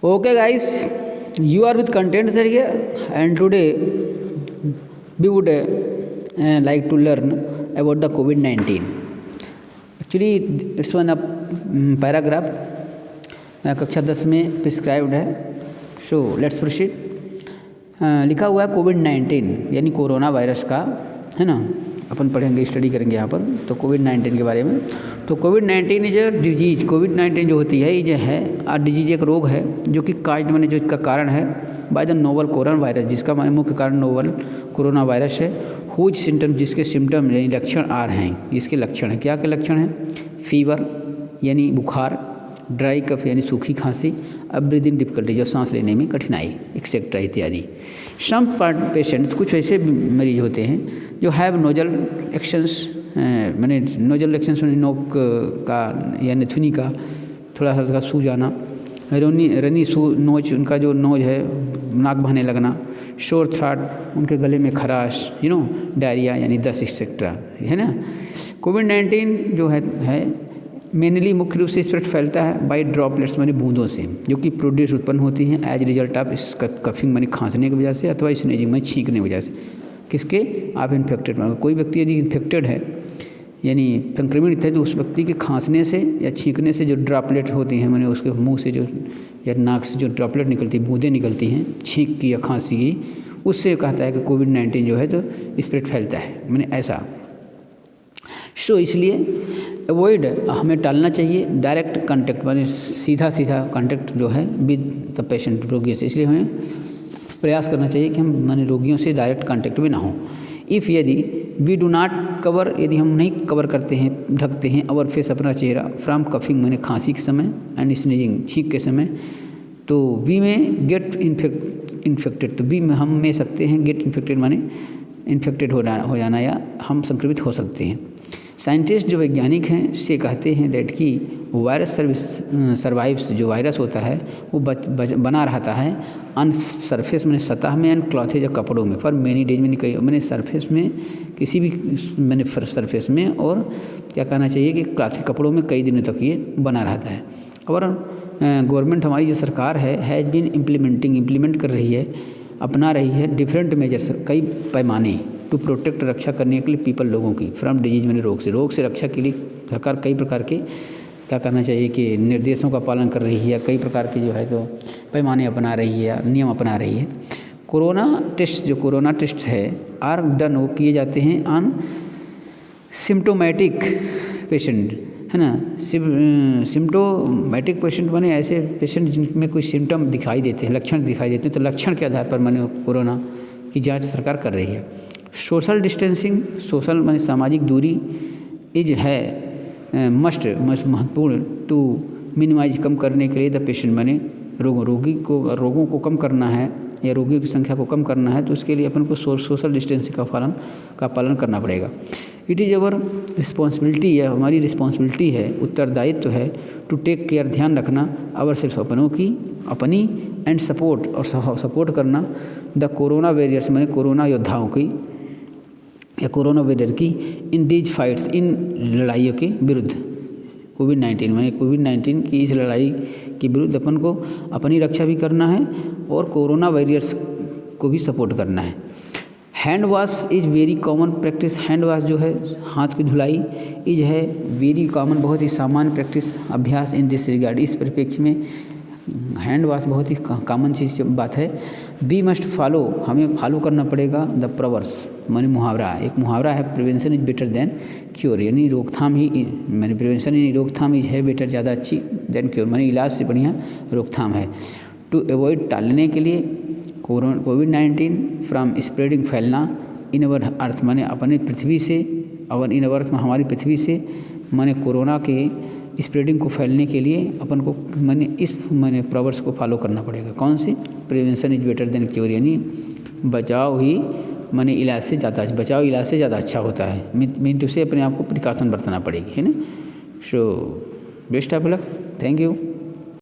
Okay guys, you are with contents area and today we would like to learn about the COVID-19. Actually it's one paragraph कक्षा 10 में prescribed है. So let's proceed. लिखा हुआ है कोविड-19 यानी corona virus का, है ना. अपन पढ़ेंगे, स्टडी करेंगे यहाँ पर तो कोविड-19 के बारे में. तो कोविड-19 इज अ डिजीज. कोविड-19 जो होती है ये है डिजीज, एक रोग है जो कि काज माने जो इसका कारण है by the novel corona virus, जिसका माने मुख्य कारण नोवल कोरोना वायरस है. हुज सिम्टम, जिसके सिम्टम यानी लक्षण आ रहे हैं. इसके लक्षण है, क्या क्या लक्षण हैं? फीवर यानी बुखार, ड्राई कफ यानी सूखी खांसी, अब ब्रीदिंग डिफिकल्टी जो सांस लेने में कठिनाई, एक्सेट्रा इत्यादि. सम पेशेंट्स, कुछ ऐसे मरीज होते हैं जो हैव नोजल एक्शंस, मैंने नोजल एक्शंस नोक का या नथुनी का थोड़ा हल्का सूज जाना, रनी नोच, उनका जो नोज है नाक बहने लगना, शोर थ्राट, उनके गले में खराश, डायरिया यानी दस्त एक्सेट्रा, है ना. कोविड-19 जो है मेनली मुख्य रूप से स्प्रेड फैलता है बाई ड्रॉपलेट्स माने बूंदों से, जो कि प्रोड्यूस उत्पन्न होती हैं एज रिजल्ट ऑफ कफिंग माने खांसने की वजह से, अथवा स्नीजिंग में छींकने की वजह से. किसके? आप इन्फेक्टेड. कोई व्यक्ति यदि इन्फेक्टेड है यानी संक्रमित है तो उस व्यक्ति के खांसने से या छींकने से जो ड्रॉपलेट होती हैं, मैंने उसके मुंह से जो या नाक से जो ड्रॉपलेट निकलती, बूंदें निकलती हैं छींक की या खांसी की, उससे कहता है कि कोविड-19 जो है तो स्प्रेड फैलता है, मैंने ऐसा. सो इसलिए अवॉइड, हमें टालना चाहिए डायरेक्ट कांटेक्ट, माने सीधा कांटेक्ट जो है विद द पेशेंट, रोगियों से. इसलिए हमें प्रयास करना चाहिए कि हम माने रोगियों से डायरेक्ट कांटेक्ट में ना हो. इफ़ यदि वी डू नॉट कवर, यदि हम नहीं कवर करते हैं, ढकते हैं अवर फेस, अपना चेहरा, फ्रॉम कफिंग माने खांसी के समय एंड स्नीजिंग छींक के समय, तो वी में गेट इन्फेक्टेड, तो वी में हम में सकते हैं गेट इन्फेक्टेड माने इन्फेक्टेड हो जाना या हम संक्रमित हो सकते हैं. साइंटिस्ट जो वैज्ञानिक हैं से कहते हैं दैट कि वायरस सर्वाइव्स, जो वायरस होता है वो बना रहता है अन सरफेस में, सतह में, एंड क्लॉथेज या कपड़ों में, फॉर मेनी डेज, मैंने सरफेस में, किसी भी मैंने सरफेस में, और क्या कहना चाहिए कि क्लॉथ कपड़ों में कई दिनों तक ये बना रहता है. और गवर्नमेंट हमारी जो सरकार है हैज़ बीन इम्प्लीमेंट कर रही है, अपना रही है डिफरेंट मेजर्स, कई पैमाने, टू प्रोटेक्ट, रक्षा करने के लिए पीपल, लोगों की, फ्रॉम डिजीज मैंने रोग से रक्षा के लिए सरकार कई प्रकार के क्या करना चाहिए कि निर्देशों का पालन कर रही है, कई प्रकार के जो है तो पैमाने अपना रही है, नियम अपना रही है. कोरोना टेस्ट है आर डन, वो किए जाते हैं ऑन सिम्टोमेटिक पेशेंट, है ना. सिम्टोमेटिक पेशेंट माने ऐसे पेशेंट जिनमें कोई सिम्टम दिखाई देते हैं, लक्षण दिखाई देते हैं, तो लक्षण के आधार पर माने कोरोना की जांच सरकार कर रही है. सोशल डिस्टेंसिंग, सोशल माने सामाजिक दूरी, इज है मस्ट महत्वपूर्ण टू मिनिमाइज, कम करने के लिए द पेशेंट माने रोगों को कम करना है या रोगियों की संख्या को कम करना है, तो उसके लिए अपन को सोशल डिस्टेंसिंग का पालन करना पड़ेगा. इट इज़ अवर रिस्पॉन्सिबिलिटी, है हमारी रिस्पॉन्सिबिलिटी है, उत्तरदायित्व है, टू टेक केयर, ध्यान रखना, अवर सिर्फ अपनी एंड सपोर्ट, और सपोर्ट करना द कोरोना वॉरियर्स माने कोरोना योद्धाओं की या कोरोना वॉरियर की, इन दीज फाइट्स, इन लड़ाइयों के विरुद्ध. कोविड-19 माने कोविड-19 की इस लड़ाई के विरुद्ध अपन को अपनी रक्षा भी करना है और कोरोना वॉरियर्स को भी सपोर्ट करना है. Hand wash is very common practice. Hand wash जो है, हाथ की धुलाई, इज है वेरी कॉमन, बहुत ही सामान्य प्रैक्टिस, अभ्यास. इन दिस रिगार्ड, इस परिप्रेक्ष्य में हैंड वॉश बहुत ही कॉमन चीज़ बात है. वी मस्ट फॉलो, हमें फॉलो करना पड़ेगा द प्रवर्स माने मुहावरा. एक मुहावरा है, prevention is better than cure, यानी रोकथाम ही माने प्रिवेंशन यानी रोकथाम ही है बेटर, ज़्यादा अच्छी, देन क्योर माने इलाज से बढ़िया रोकथाम है. टू अवॉइड, टालने के लिए, कोविड-19 फ्रॉम स्प्रेडिंग, फैलना, इन अवर अर्थ माने अपने पृथ्वी से, और इन अवर हमारी पृथ्वी से, माने कोरोना के स्प्रेडिंग को फैलने के लिए अपन को माने प्रवर्स को फॉलो करना पड़ेगा. कौन से? Prevention is better than cure, यानी बचाव ही माने इलाज से ज़्यादा अच्छा होता है. मीन टू से अपने आप को प्रिकॉशन बरतना पड़ेगी, है ना. So best of luck, thank you.